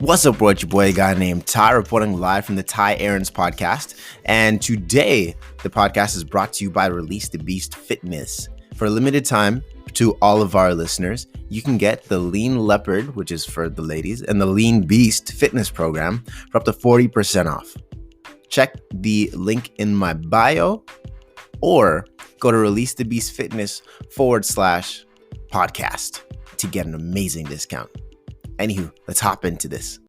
What's up, world? Your boy, a guy named Tye, reporting live from the Tye Aarons Podcast. And today, the podcast is brought to you by Release the Beast Fitness. For a limited time, to all of our listeners, you can get the Lean Leopard, which is for the ladies, and the Lean Beast Fitness program for up to 40% off. Check the link in my bio or go to releasethebeastfitness.com/podcast to get an amazing discount. Anywho, let's hop into this.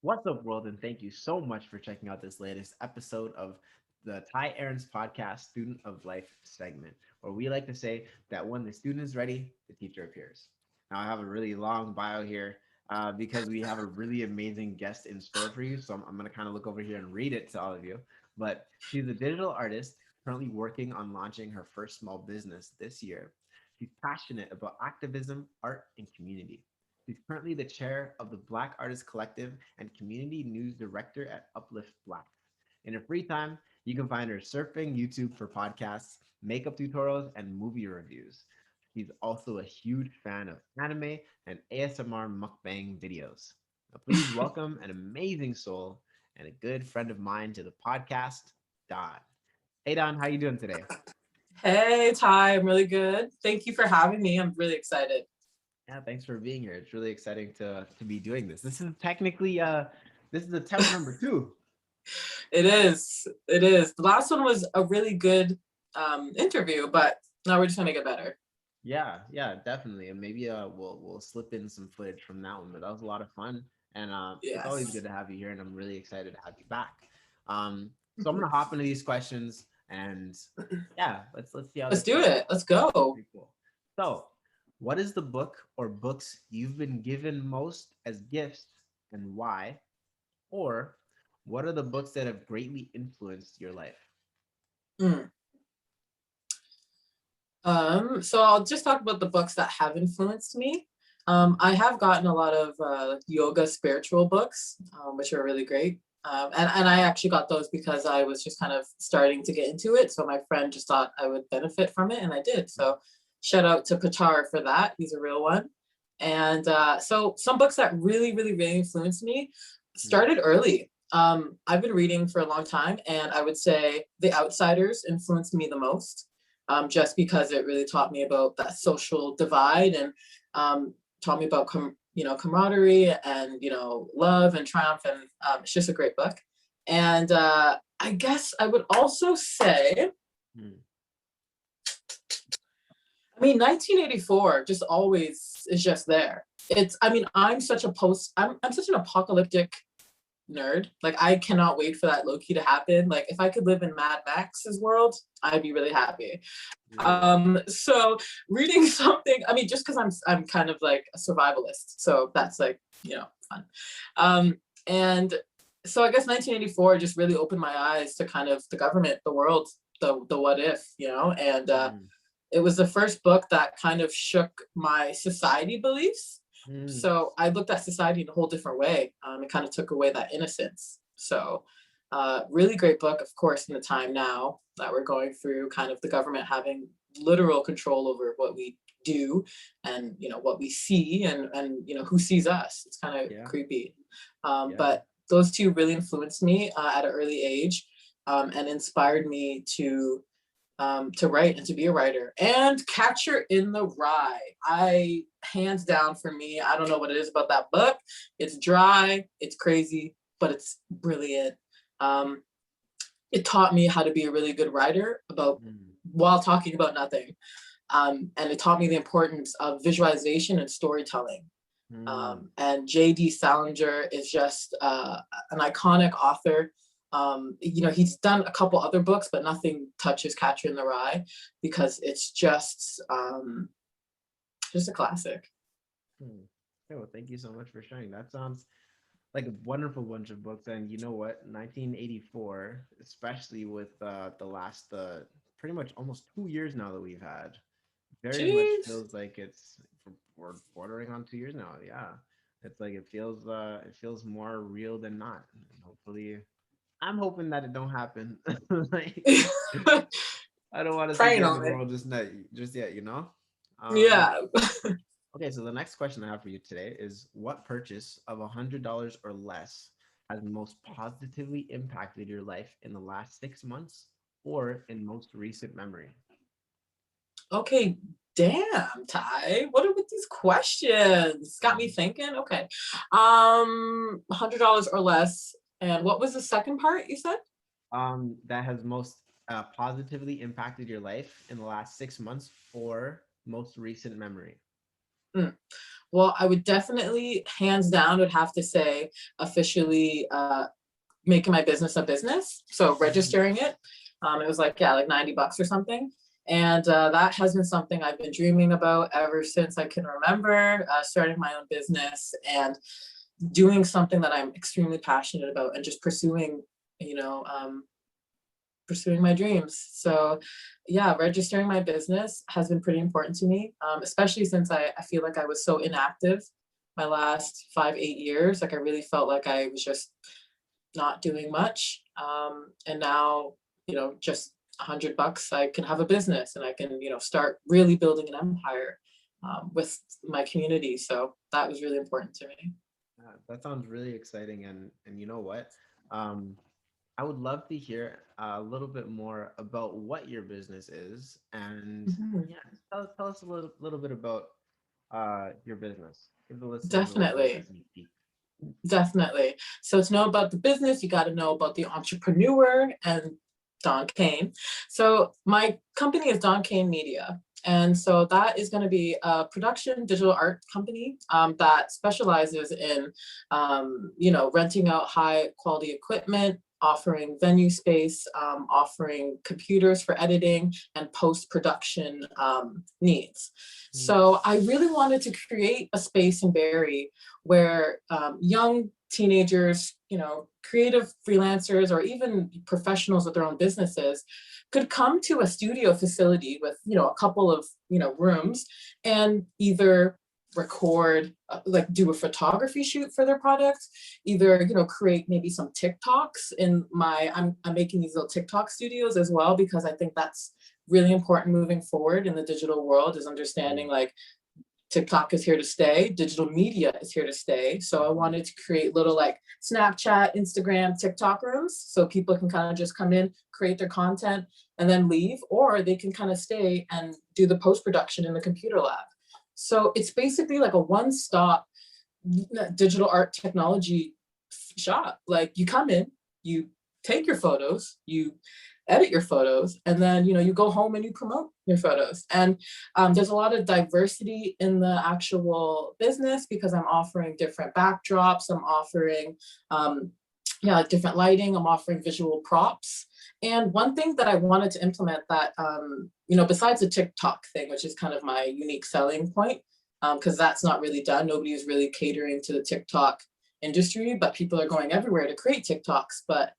What's up, world? And thank you so much for checking out this latest episode of the Tye Aarons Podcast Student of Life segment, where we like to say that when the student is ready, the teacher appears. Now, I have a really long bio here because we have a really amazing guest in store for you. So I'm going to kind of look over here and read it to all of you. But she's a digital artist currently working on launching her first small business this year. She's passionate about activism, art, and community. She's currently the chair of the Black Artists Collective and community news director at Uplift Black. In her free time, you can find her surfing YouTube for podcasts, makeup tutorials, and movie reviews. She's also a huge fan of anime and ASMR mukbang videos. Now, please welcome an amazing soul and a good friend of mine to the podcast, Dawn. Hey, Dawn, how you doing today? Hey, Tye, I'm really good. Thank you for having me. I'm really excited. Yeah, thanks for being here. It's really exciting to be doing this. This is technically this is attempt number 2. It is. The last one was a really good interview, but now we're just gonna get better. Yeah, definitely. And maybe we'll slip in some footage from that one. But that was a lot of fun. And Yes. It's always good to have you here, and I'm really excited to have you back. So I'm gonna hop into these questions and yeah, let's see how Let's do it. Let's go. Pretty cool. So, what is the book or books you've been given most as gifts and why? Or what are the books that have greatly influenced your life? So I'll just talk about the books that have influenced me. I have gotten a lot of yoga spiritual books, which are really great. And I actually got those because I was just kind of starting to get into it. So my friend just thought I would benefit from it, and I did. So shout out to Patar for that. He's a real one. And so some books that really, really, really influenced me started early. I've been reading for a long time, and I would say The Outsiders influenced me the most, just because it really taught me about that social divide and taught me about camaraderie and love and triumph, and it's just a great book. And I guess I would also say, I mean, 1984 just always is just there. I'm such an apocalyptic nerd. Like, I cannot wait for that Loki to happen. Like, if I could live in Mad Max's world, I'd be really happy. So reading something, I mean, just because I'm kind of like a survivalist, so that's like, fun. And so I guess 1984 just really opened my eyes to kind of the government, the world, the what if, and it was the first book that kind of shook my society beliefs. So I looked at society in a whole different way. It kind of took away that innocence. So really great book, of course, in the time now that we're going through, kind of the government having literal control over what we do and, what we see and who sees us. It's kind of creepy. But those two really influenced me at an early age and inspired me to write and to be a writer. And Catcher in the Rye, hands down for me, I don't know what it is about that book. It's dry, it's crazy, but it's brilliant. It taught me how to be a really good writer while talking about nothing. And it taught me the importance of visualization and storytelling. And J.D. Salinger is just an iconic author. He's done a couple other books, but nothing touches Catcher in the Rye because it's just a classic. Well, thank you so much for sharing. That sounds like a wonderful bunch of books. And you know what? 1984, especially with the last pretty much almost 2 years now that we've had, very much feels like we're bordering on 2 years now. Yeah, it's like it feels more real than not. And hopefully, I'm hoping that it don't happen. I don't want to see Praying the end of on the it. world just yet, you know? Um, Yeah. okay, so the next question I have for you today is what purchase of $100 or less has most positively impacted your life in the last 6 months or in most recent memory? Okay, damn, Ty. What are with these questions? Got me thinking. Okay. $100 or less. And what was the second part you said? That has most positively impacted your life in the last 6 months or most recent memory. Mm. Well, I would definitely, hands down, would have to say officially making my business a business. So Mhm. registering it. It was like, yeah, like $90 or something. And that has been something I've been dreaming about ever since I can remember, starting my own business and doing something that I'm extremely passionate about and just pursuing, you know, pursuing my dreams. So yeah, registering my business has been pretty important to me, especially since I feel like I was so inactive my last 5, 8 years. Like I really felt like I was just not doing much. And now, just $100, I can have a business and I can, start really building an empire with my community. So that was really important to me. That sounds really exciting, and you know what? Um, I would love to hear a little bit more about what your business is, and Mhm. yeah, tell us a little bit about your business. Give the listeners a little bit of a Definitely. sneak peek. Definitely. So to know about the business, you got to know about the entrepreneur and Dawn Cain. So my company is Dawn Cain Media. And so that is going to be a production digital art company that specializes in, renting out high quality equipment, offering venue space, offering computers for editing and post-production needs. Mm, So I really wanted to create a space in Barrie where young teenagers, creative freelancers, or even professionals with their own businesses could come to a studio facility with, a couple of, rooms and either record, like do a photography shoot for their products, either, create maybe some TikToks I'm making these little TikTok studios as well, because I think that's really important moving forward in the digital world, is understanding mm, like TikTok is here to stay, digital media is here to stay. So I mhm. wanted to create little like Snapchat, Instagram, TikTok rooms so people can kind of just come in, create their content, and then leave, or they can kind of stay and do the post production in the computer lab. So it's basically like a one-stop digital art technology shop. Like you come in, you take your photos, you edit your photos, and then you go home and you promote your photos. And there's a lot of diversity in the actual business because I'm offering different backdrops, I'm offering like different lighting, I'm offering visual props. And one thing that I wanted to implement that besides the TikTok thing, which is kind of my unique selling point, because that's not really done, nobody is really catering to the TikTok industry, but people are going everywhere to create TikToks, but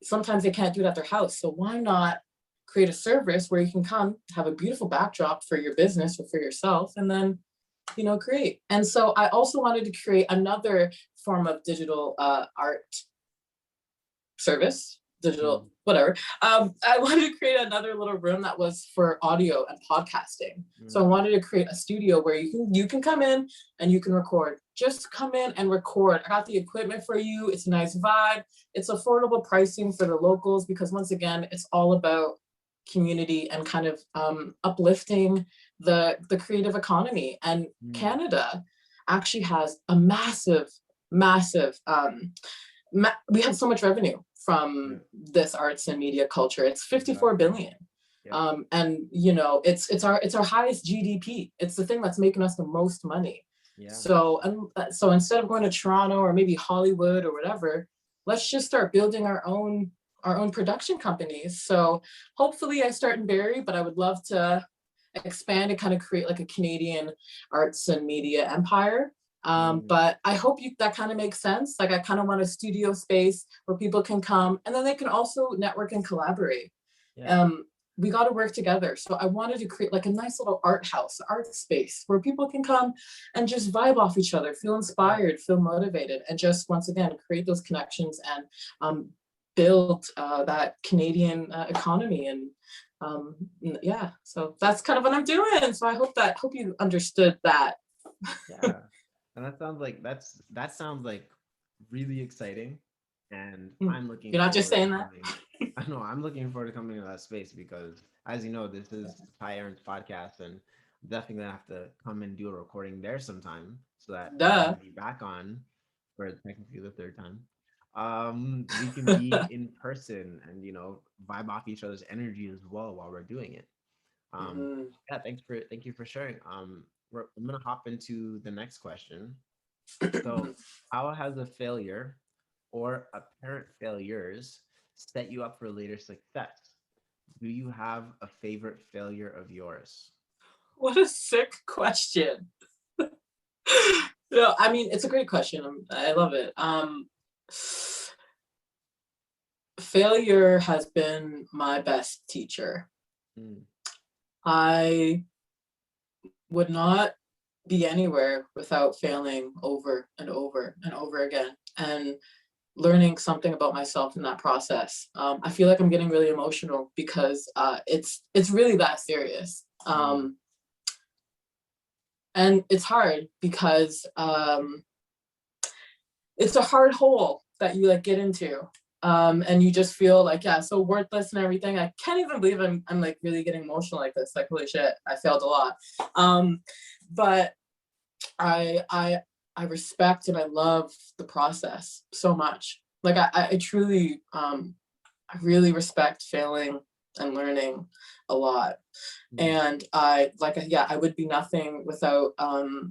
sometimes they can't do it at their house. So why not create a service where you can come have a beautiful backdrop for your business or for yourself, and then create. And so I also wanted to create another form of digital art service, digital, Mm, whatever. I wanted to create another little room that was for audio and podcasting. So I mm, wanted to create a studio where you can come in and you can record. Just come in and record. I got the equipment for you. It's a nice vibe. It's affordable pricing for the locals because once again, it's all about community and kind of uplifting the creative economy. And mm. Canada actually has a massive we have so much revenue Yeah, from this arts and media culture. It's 54 exactly. billion. Yep. And it's our highest GDP. It's the thing that's making us the most money. Yeah. So instead of going to Toronto or maybe Hollywood or whatever, let's just start building our own production companies. So hopefully I start in Barrie, but I would love to expand and kind of create like a Canadian arts and media empire. Mm, But I hope that kind of makes sense. Like I kind of want a studio space where people can come and then they can also network and collaborate. yeah. Um, we got to work together. So I wanted to create like a nice little art house, art space where people can come and just vibe off each other, feel inspired, feel motivated, and just once again create those connections and build that Canadian economy and Yeah, so that's kind of what I'm doing. So I hope you understood that. Yeah, and that sounds like really exciting, and I'm looking You're not just forward to saying that. coming. I know I'm looking forward to coming to that space because, as you know, this is Tye Aarons Podcast, and I'm definitely gonna have to come and do a recording there sometime so that when I Duh. have you back on for technically the third time, we can be in person and vibe off each other's energy as well while we're doing it. Um, Mm. yeah, thank you for sharing. I'm gonna hop into the next question. So, how has a failure or apparent failures set you up for later success? Do you have a favorite failure of yours? What a sick question. No, I mean, it's a great question. I love it. Failure has been my best teacher. Mm, I would not be anywhere without failing over and over and over again and learning something about myself in that process. I feel like I'm getting really emotional because it's really that serious. mm, And it's hard because it's a hard hole that you like get into. And you just feel like, yeah, so worthless and everything. I can't even believe I'm like really getting emotional like this. Like, holy shit, I failed a lot. But I respect and I love the process so much. Like I truly I really respect failing and learning a lot. mm, And I would be nothing without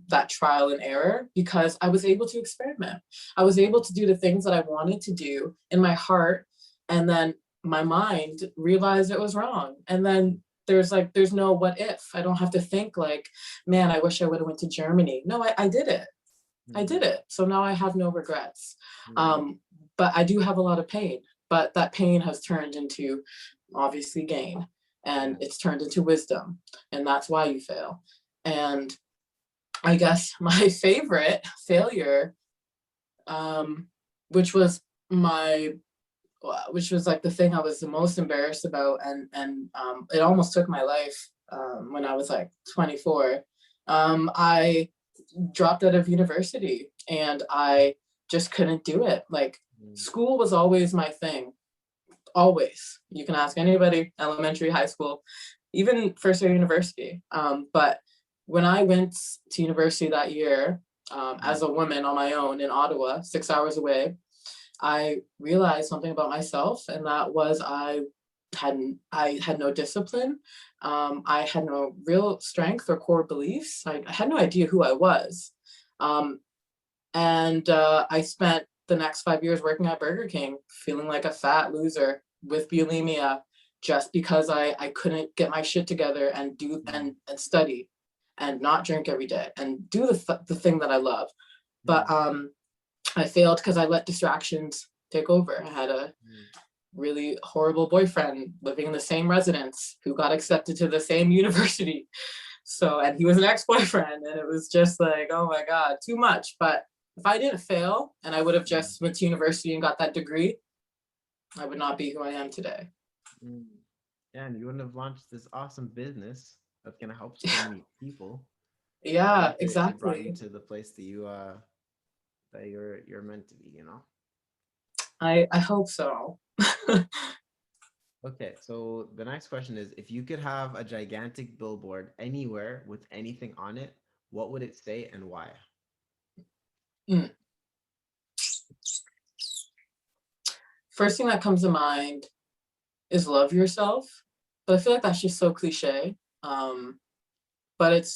that trial and error because I was able to experiment. I was able to do the things that I wanted to do in my heart, and then my mind realized it was wrong. And then there's no what if. I don't have to think like, man, I wish I would have went to Germany. No, I did it. I mm, did it. So now I have no regrets. mm, Um, but I do have a lot of pain. But that pain has turned into obviously gain, and yeah. it's turned into wisdom. And that's why you fail. And I guess my favorite failure, um, which was my which was like the thing I was the most embarrassed about, and it almost took my life when I was like 24. I dropped out of university and I just couldn't do it. Like Mm, school was always my thing. Always. You can ask anybody, elementary, high school, even first year university. But when I went to university that year, as mm, a woman on my own in Ottawa, 6 hours away, I realized something about myself, and that was I had no discipline. I had no real strength or core beliefs. I had no idea who I was. Um, and I spent the next 5 years working at Burger King, feeling like a fat loser with bulimia, just because I couldn't get my shit together and do mm, and study and not drink every day and do the thing that I love. But mm, I failed because I let distractions take over. I had a mm. really horrible boyfriend living in the same residence who got accepted to the same university. So, and he was an ex-boyfriend, and it was just like, oh my God, too much. But if I didn't fail and I would have Mm, just went to university and got that degree, I would not be who I am today. mm. Yeah, and you wouldn't have launched this awesome business that's gonna help so many people. I Yeah, guess it brought you exactly. to the place that you're meant to be. I hope so. Okay, so the next question is if you could have a gigantic billboard anywhere with anything on it, what would it say and why? Mm. First thing that comes to mind is love yourself. But I feel like that's just so cliche. Um, but it's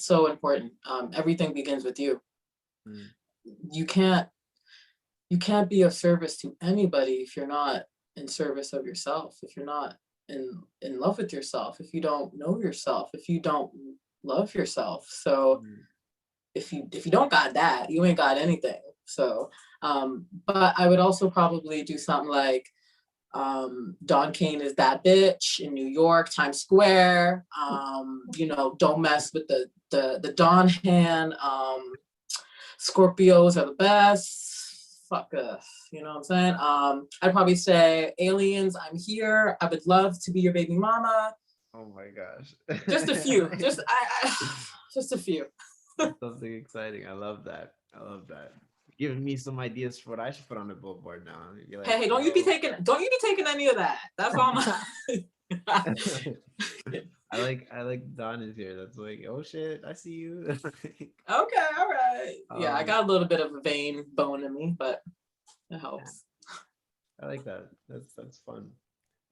so important. Everything begins with you. Mm, You can't you can't be of service to anybody if you're not in service of yourself, if you're not in love with yourself, if you don't know yourself, if you don't love yourself. So mm, if you don't got that, you ain't got anything. So but I would also probably do something like Dawn Cain is that bitch in New York, Times Square. Don't mess with the Dawn hand. Scorpios are the best. Fuck You know what I'm saying? I'd probably say aliens, I'm here. I would love to be your baby mama. Oh my gosh. Just a few. Just a few. Something exciting. I love that. I love that. Giving me some ideas for what I should put on the billboard now. Like, hey, don't you be taking any of that. That's all my I like Dawn is here. That's like, oh shit, I see you. Okay, all right. Yeah, I got a little bit of a vain bone in me, but it helps. I like that. That's fun.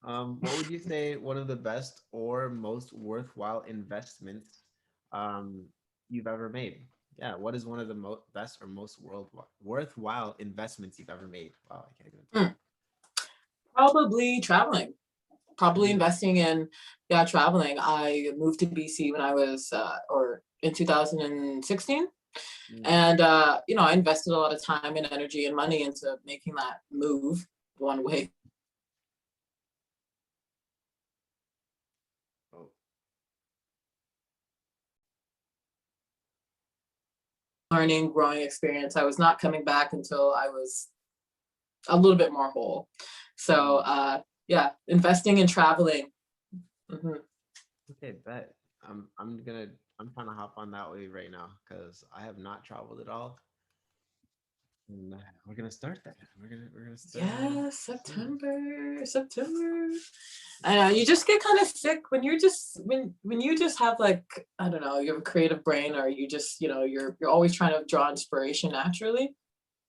What would you say one of the best or most worthwhile investments you've ever made? Yeah, what is one of the best or most worthwhile investments you've ever made? Wow, I can't even. Probably traveling. Probably investing in traveling. I moved to BC when I was or in 2016. And I invested a lot of time and energy and money into making that move one way. Learning, growing experience. I was not coming back until I was a little bit more whole. So investing in traveling. Okay, bet. I'm trying to hop on that wave right now because I have not traveled at all. And we're gonna start that. We're gonna start. Yeah, September. I know you just get kind of sick when you're just when you just have like, I don't know, you have a creative brain, or you just, you're always trying to draw inspiration naturally.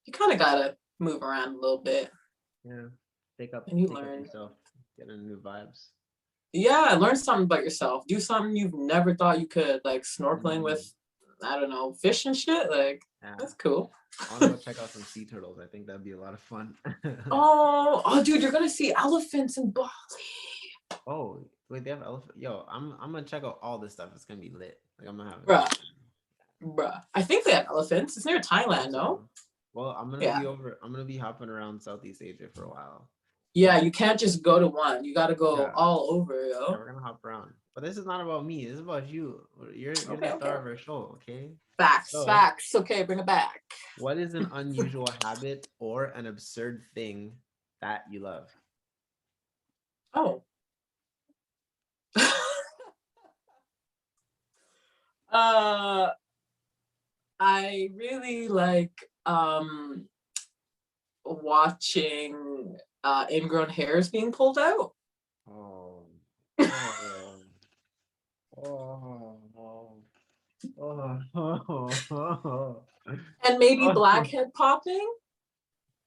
You kind of gotta move around a little bit. Yeah, take up yourself, get into new vibes. Yeah, learn something about yourself. Do something you've never thought you could, like snorkeling with, I don't know, fish and shit. Like, that's cool. I want to go check out some sea turtles. I think that'd be a lot of fun. oh, dude, you're gonna see elephants in Bali. Oh, wait, they have elephant. Yo, I'm gonna check out all this stuff. It's gonna be lit. Like, I'm gonna have Bruh. I think they have elephants. It's near Thailand, no? Well, I'm gonna be hopping around Southeast Asia for a while. Yeah, you can't just go to one. You gotta go all over, yo. Yeah, we're gonna hop around. But this is not about me. This is about you. You're the star of our show, okay? Facts. Okay, bring it back. What is an unusual habit or an absurd thing that you love? Oh. I really like watching ingrown hairs being pulled out. And maybe blackhead popping.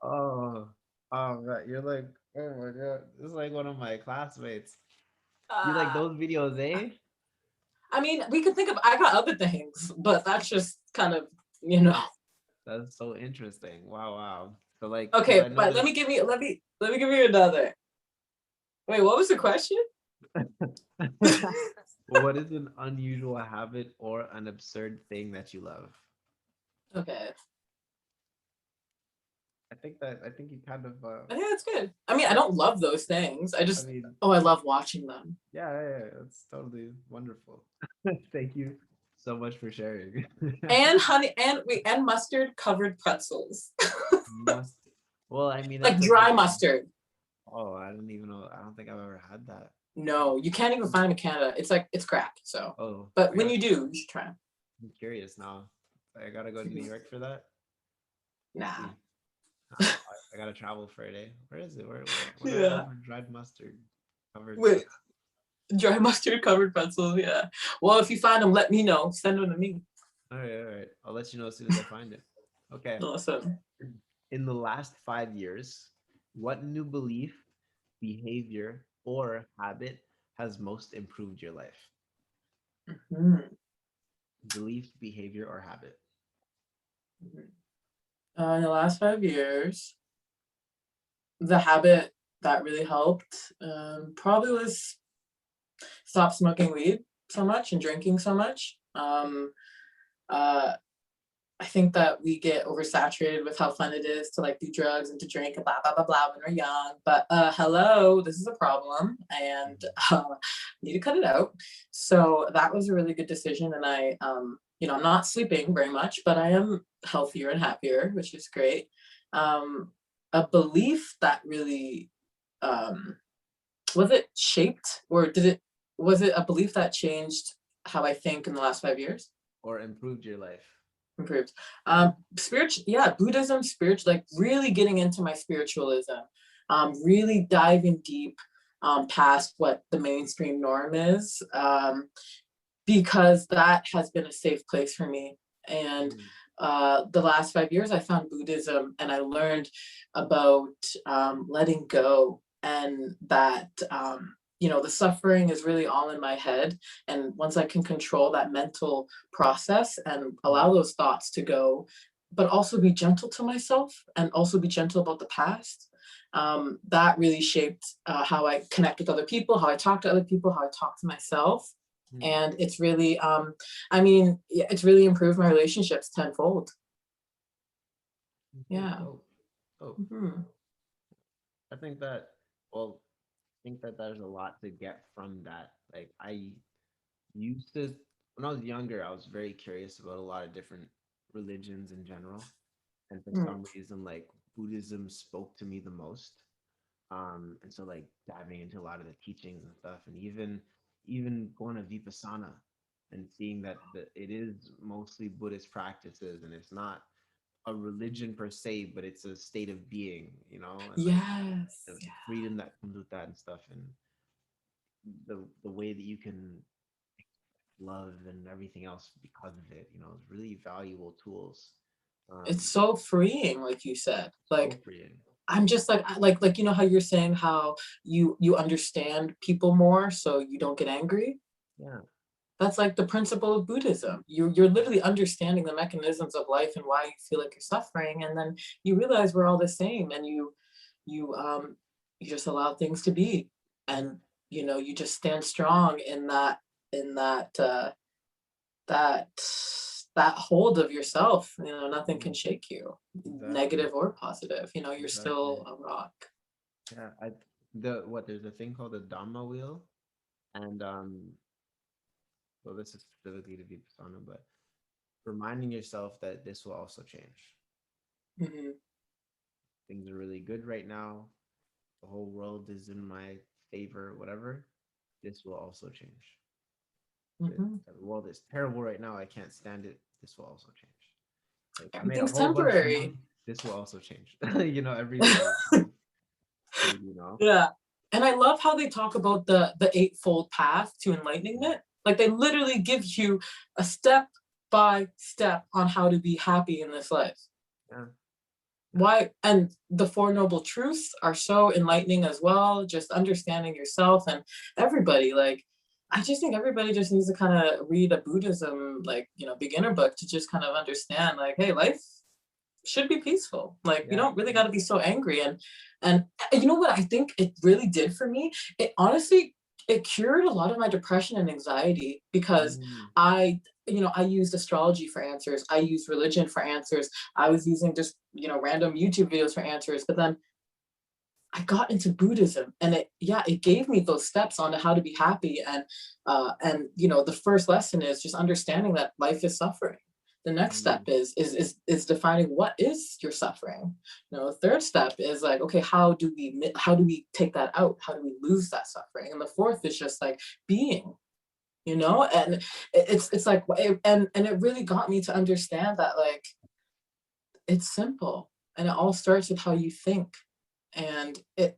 Right. You're like, oh my god, this is like one of my classmates. You like those videos, eh? I mean, we could think of, I got other things, but that's just kind of, That's so interesting. Wow. So like, okay, but let me give you another. Wait, what was the question? What is an unusual habit or an absurd thing that you love? Okay. I think you kind of I think that's good. I mean, I don't love those things. I love watching them. Yeah, that's totally wonderful. Thank you so much for sharing. And honey and mustard covered pretzels. Well, I mean, like dry mustard. Oh, I don't even know. I don't think I've ever had that. No, you can't even find them in Canada. It's crack. So. But when you do, you should try them. I'm curious now. I gotta go to New York for that. Nah. I gotta travel for a day. Where is it? Where dried mustard covered. Wait, dry mustard covered pretzels. Yeah. Well, if you find them, let me know. Send them to me. All right. I'll let you know as soon as I find it. Okay. Awesome. In the last 5 years, what new belief, behavior, or habit has most improved your life? Belief, behavior, or habit? In the last 5 years, the habit that really helped probably was stop smoking weed so much and drinking so much. I think that we get oversaturated with how fun it is to like do drugs and to drink and blah, blah, blah, blah when we're young. But hello, this is a problem and need to cut it out. So that was a really good decision. And I, I'm not sleeping very much, but I am healthier and happier, which is great. a belief that really was it shaped, or was it a belief that changed how I think in the last 5 years? Or improved your life? Improved. Spiritual, yeah, Buddhism, spiritual, like really getting into my spiritualism, really diving deep past what the mainstream norm is, because that has been a safe place for me. And the last 5 years, I found Buddhism, and I learned about letting go, and that the suffering is really all in my head. And once I can control that mental process and allow those thoughts to go, but also be gentle to myself and also be gentle about the past, that really shaped how I connect with other people, how I talk to other people, how I talk to myself. And it's really, it's really improved my relationships tenfold. Yeah. I think that, well, there's a lot to get from that. Like, I used to, when I was younger, I was very curious about a lot of different religions in general. And for some reason, like, Buddhism spoke to me the most. And so, like, diving into a lot of the teachings and stuff, and even going to Vipassana and seeing that it is mostly Buddhist practices, and it's not a religion per se, but it's a state of being, and like the freedom that comes with that and stuff, and the way that you can love and everything else because of it, it's really valuable tools. It's so freeing, like you said. Like, so freeing. I'm just like how you're saying how you understand people more, so you don't get angry. Yeah. That's like the principle of Buddhism. You're literally understanding the mechanisms of life and why you feel like you're suffering, and then you realize we're all the same, and you just allow things to be, and you just stand strong in that that hold of yourself. Nothing can shake you, negative or positive. You're still a rock. Yeah, there's a thing called the Dhamma wheel, and well, this is specifically to Vipassana, but reminding yourself that this will also change. Things are really good right now. The whole world is in my favor, whatever. This will also change. The world is terrible right now. I can't stand it. This will also change. Like, everything's temporary. This will also change. Everything. Yeah. And I love how they talk about the eightfold path to enlightenment. Like, they literally give you a step by step on how to be happy in this life. Yeah. Why? And the Four Noble Truths are so enlightening as well. Just understanding yourself and everybody. Like, I just think everybody just needs to kind of read a Buddhism, beginner book to just kind of understand, like, hey, life should be peaceful. Like, you don't really got to be so angry. And you know what I think it really did for me? It honestly, it cured a lot of my depression and anxiety, because I used astrology for answers. I used religion for answers. I was using just, random YouTube videos for answers. But then I got into Buddhism, and it gave me those steps on how to be happy. And the first lesson is just understanding that life is suffering. The next step is defining what is your suffering. The third step is like, okay, how do we take that out? How do we lose that suffering? And the fourth is just like being, and it's like, and it really got me to understand that, like, it's simple, and it all starts with how you think. And it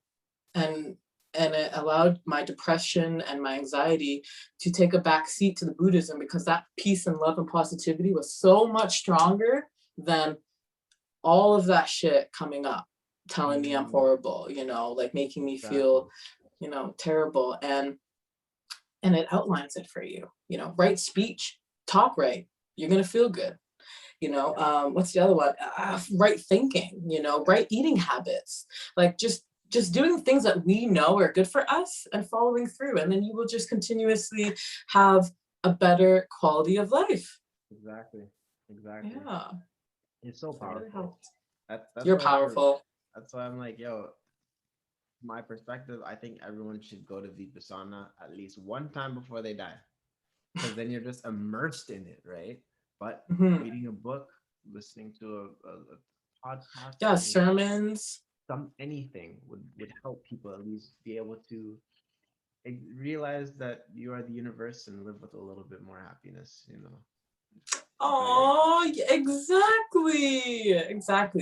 allowed my depression and my anxiety to take a back seat to the Buddhism, because that peace and love and positivity was so much stronger than all of that shit coming up, telling me I'm horrible, like making me feel, terrible. And it outlines it for you, right speech, talk right, you're going to feel good. What's the other one? Right thinking, right eating habits, like just doing things that we know are good for us and following through. And then you will just continuously have a better quality of life. Exactly. Yeah. It's so powerful. That's You're powerful. That's why I'm like, yo, my perspective, I think everyone should go to Vipassana at least one time before they die. Because then you're just immersed in it, right? But reading a book, listening to a podcast. Yeah, sermons. anything would help people at least be able to realize that you are the universe and live with a little bit more happiness, you know. Oh, exactly.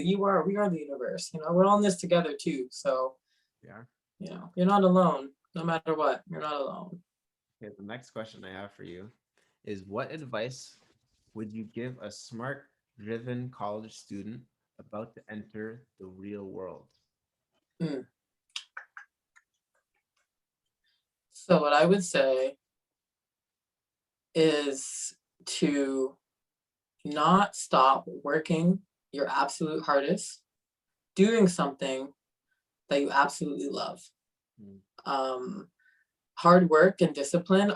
We are the universe. You know, we're all in this together too. So, Yeah. you know, you're not alone. No matter what, you're not alone. Okay, the next question I have for you is, what advice would you give a smart, driven college student about to enter the real world? Mm. So what I would say is to not stop working your absolute hardest, doing something that you absolutely love. Mm. Hard work and discipline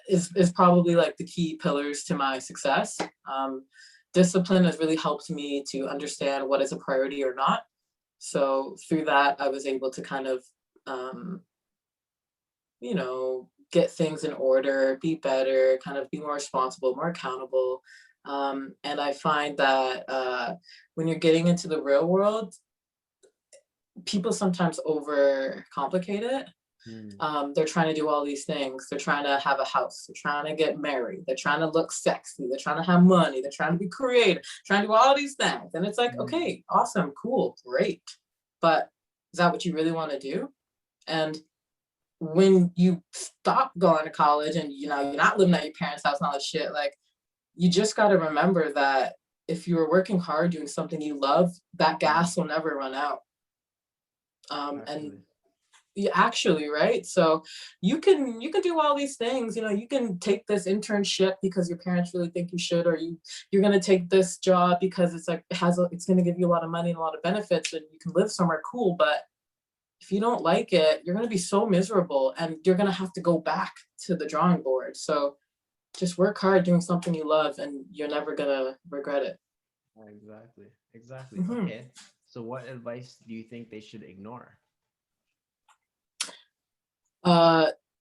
is probably like the key pillars to my success. Discipline has really helped me to understand what is a priority or not. So through that, I was able to kind of, you know, get things in order, be better, kind of be more responsible, more accountable. And I find that when you're getting into the real world, people sometimes overcomplicate it. They're trying to do all these things. They're trying to have a house. They're trying to get married. They're trying to look sexy. They're trying to have money. They're trying to be creative, trying to do all these things. And it's like, okay, awesome, cool, great. But is that what you really want to do? And when you stop going to college and, you know, you're not living at your parents' house and all that shit, like, you just got to remember that if you're working hard doing something you love, that gas will never run out. And actually, right? So you can do all these things. You know, you can take this internship because your parents really think you should, or you're going to take this job because it's like it's going to give you a lot of money and a lot of benefits, and you can live somewhere cool. But if you don't like it, you're going to be so miserable, and you're going to have to go back to the drawing board. So just work hard doing something you love, and you're never going to regret it. Exactly. Okay. So what advice do you think they should ignore?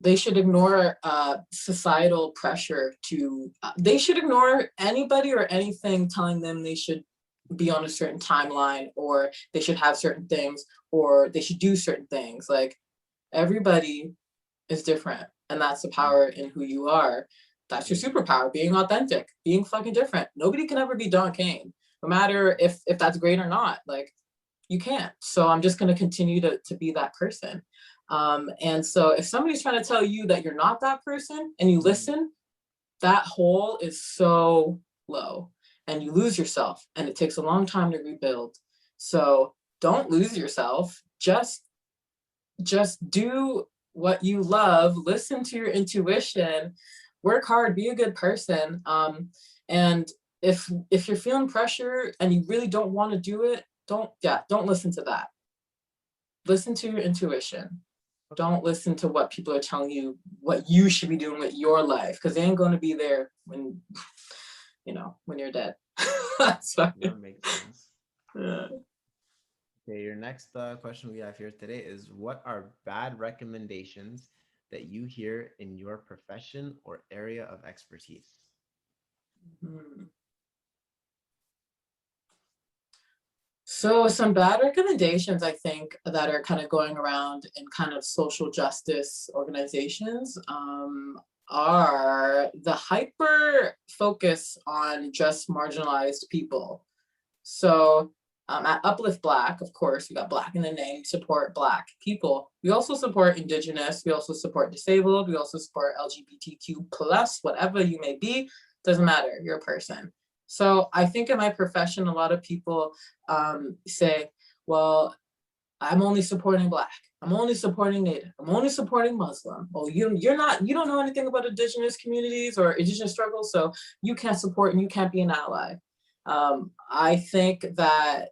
They should ignore societal pressure they should ignore anybody or anything telling them they should be on a certain timeline, or they should have certain things, or they should do certain things. Like, everybody is different, and that's the power in who you are. That's your superpower, being authentic, being fucking different. Nobody can ever be Dawn Cain, no matter if that's great or not. Like, you can't. So I'm just going to continue to be that person. And so if somebody's trying to tell you that you're not that person and you listen, that hole is so low and you lose yourself, and it takes a long time to rebuild. So don't lose yourself. Just do what you love, listen to your intuition, work hard, be a good person. And if you're feeling pressure and you really don't want to do it, don't listen to that. Listen to your intuition. Don't listen to what people are telling you what you should be doing with your life, because they ain't going to be there when you're dead. That makes sense. Yeah. Okay, your next question we have here today is, what are bad recommendations that you hear in your profession or area of expertise? So some bad recommendations, I think, that are kind of going around in kind of social justice organizations are the hyper focus on just marginalized people. So at Uplift Black, of course, we got Black in the name, support Black people. We also support Indigenous, we also support disabled, we also support LGBTQ plus, whatever you may be, doesn't matter, you're a person. So I think in my profession, a lot of people say, well, I'm only supporting Black, I'm only supporting Native, I'm only supporting Muslim. Oh, you don't know anything about Indigenous communities or Indigenous struggles, so you can't support and you can't be an ally. I think that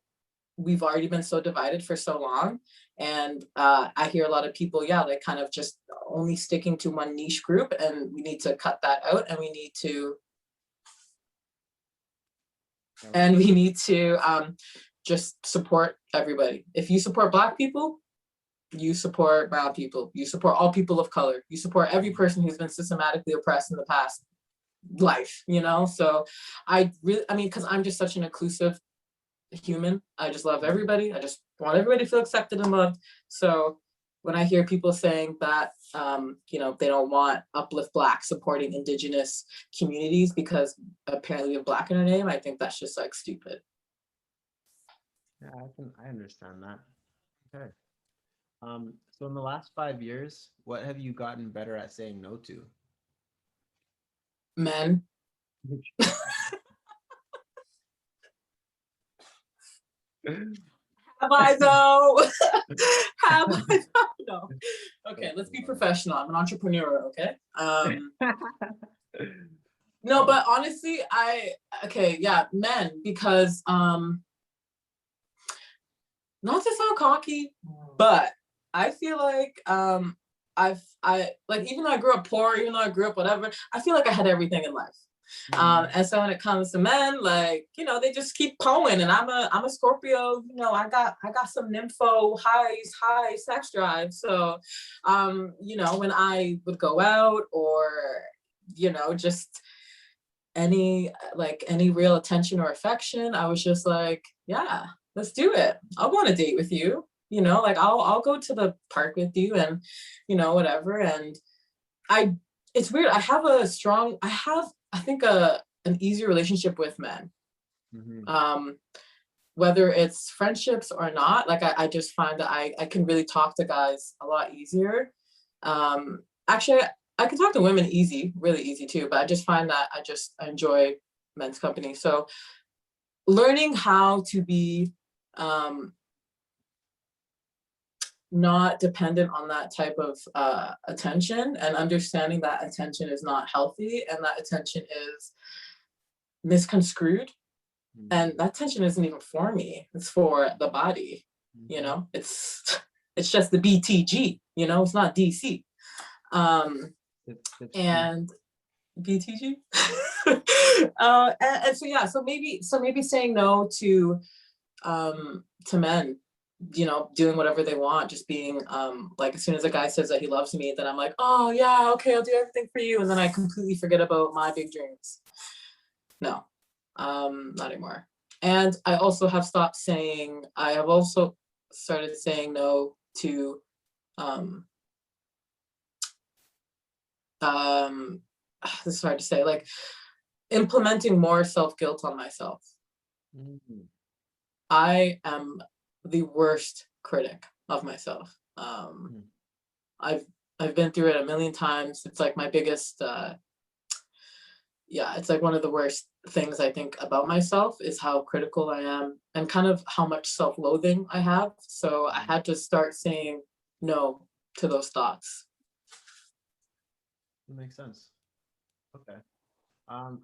we've already been so divided for so long. And I hear a lot of people, like kind of just only sticking to one niche group, and we need to cut that out, and we need to just support everybody. If you support Black people, you support brown people, you support all people of color, you support every person who's been systematically oppressed in the past life, So because I'm just such an inclusive human, I just love everybody. I just I want everybody to feel accepted and loved. So when I hear people saying that, they don't want Uplift Black supporting Indigenous communities because apparently we have Black in our name, I think that's just like stupid. Yeah, I understand that. Okay. So in the last 5 years, what have you gotten better at saying no to? Men. Have I though? Have I though? No. Okay, let's be professional. I'm an entrepreneur, okay? No, but honestly, men, because not to sound cocky, but I feel like I like, even though I grew up poor, even though I grew up whatever, I feel like I had everything in life. And so when it comes to men, like, they just keep pulling, and I'm a Scorpio, I got some nympho high sex drive. So when I would go out, or just any real attention or affection, I was just like, yeah, let's do it. I'll go on a date with you, like I'll go to the park with you, and whatever. And it's weird. I have I think an easier relationship with men. Whether it's friendships or not, like I just find that I can really talk to guys a lot easier. Actually, I can talk to women really easy too, but I just find that I enjoy men's company. So learning how to be not dependent on that type of attention, and understanding that attention is not healthy, and that attention is misconstrued, and that attention isn't even for me, it's for the body. It's just the BTG, it's not DC. And BTG. And so maybe saying no to men, doing whatever they want, just being like, as soon as a guy says that he loves me, then I'm like, oh yeah, okay, I'll do everything for you, and then I completely forget about my big dreams. No, not anymore. And I have also started saying no to this is hard to say, like implementing more self-guilt on myself. I am the worst critic of myself. I've been through it a million times. It's like my biggest it's like one of the worst things I think about myself is how critical I am, and kind of how much self-loathing I have. So I had to start saying no to those thoughts. That makes sense. Okay.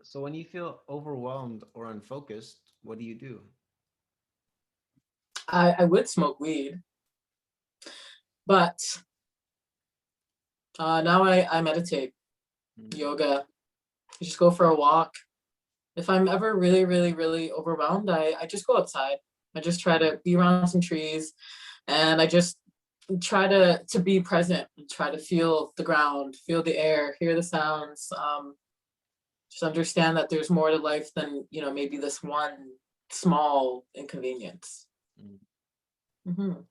So when you feel overwhelmed or unfocused, what do you do? I would smoke weed, but now I meditate, yoga, I just go for a walk. If I'm ever really, really, really overwhelmed, I just go outside. I just try to be around some trees, and I just try to be present, try to feel the ground, feel the air, hear the sounds, just understand that there's more to life than, maybe this one small inconvenience. Makes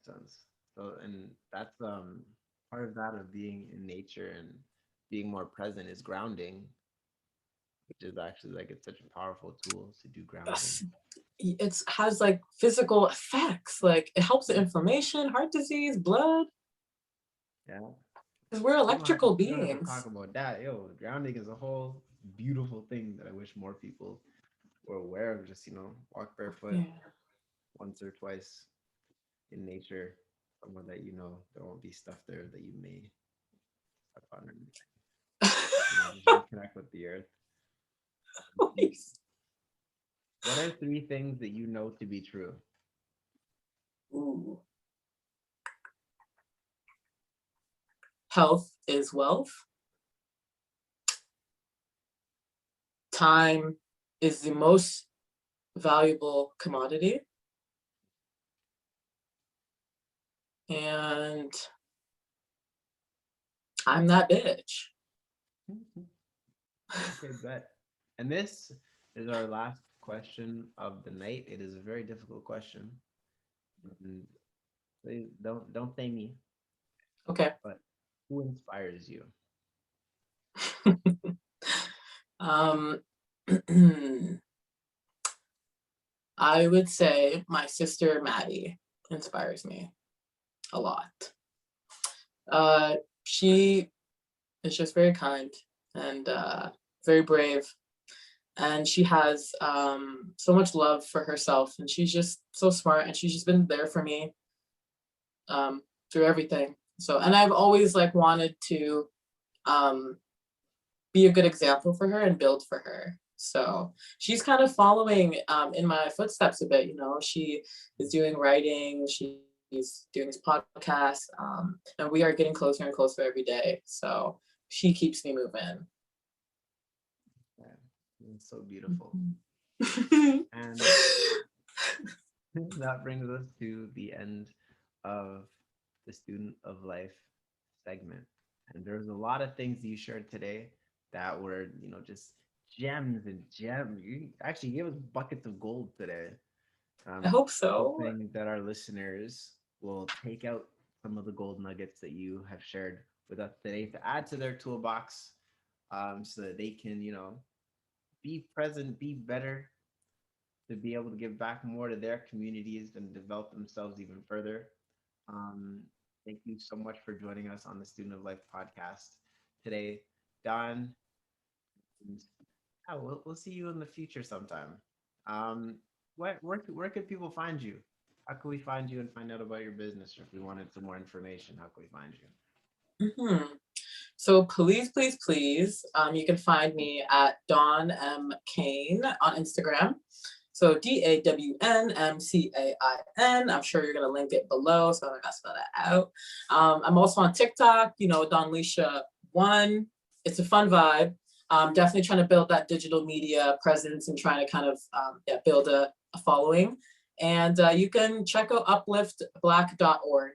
sense. So, and that's part of that, of being in nature and being more present, is grounding, which is actually like, it's such a powerful tool to do grounding. It has like physical effects, like it helps the inflammation, heart disease, blood. Yeah, because we're electrical beings. We don't have to talk about that. Grounding is a whole beautiful thing that I wish more people were aware of. Just walk barefoot once or twice in nature, somewhere that there won't be stuff there that you may step on, and just connect with the earth. What are 3 things that you know to be true? Ooh. Health is wealth. Time is the most valuable commodity. And I'm that bitch. Okay, bet. And this is our last question of the night. It is a very difficult question. And please don't say me, Okay. but who inspires you? um, I would say my sister Maddie inspires me a lot. She is just very kind and very brave, and she has so much love for herself, and she's just so smart, and she's just been there for me through everything. So, and I've always like wanted to be a good example for her and build for her. So she's kind of following in my footsteps a bit. You know, she is doing writing, she's doing this podcast, and we are getting closer and closer every day. So she keeps me moving. Yeah, it's so beautiful. And that brings us to the end of the Student of Life segment. And there's a lot of things you shared today that were, just gems and gems. You actually gave us buckets of gold today. I hope so. Hoping that our listeners will take out some of the gold nuggets that you have shared with us today to add to their toolbox, so that they can, be present, be better, to be able to give back more to their communities and develop themselves even further. Um, Thank you so much for joining us on the Student of Life podcast today, Dawn. Yeah, we'll see you in the future sometime. Where could people find you? How can we find you and find out about your business? Or if we wanted some more information, how can we find you? Mm-hmm. So please, you can find me at Dawn M. Cain on Instagram. So DAWNMCAIN. I'm sure you're gonna link it below, so I'm gonna spell that out. I'm also on TikTok, Dawn Leisha 1. It's a fun vibe. Definitely trying to build that digital media presence and trying to kind of build a following. And you can check out upliftblack.org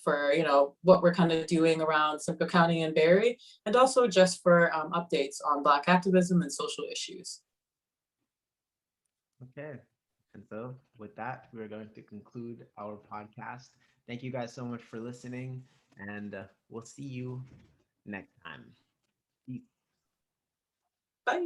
for what we're kind of doing around Simcoe County and Barrie, and also just for updates on Black activism and social issues. Okay. And so with that, we're going to conclude our podcast. Thank you guys so much for listening, and we'll see you next time. Peace. Bye.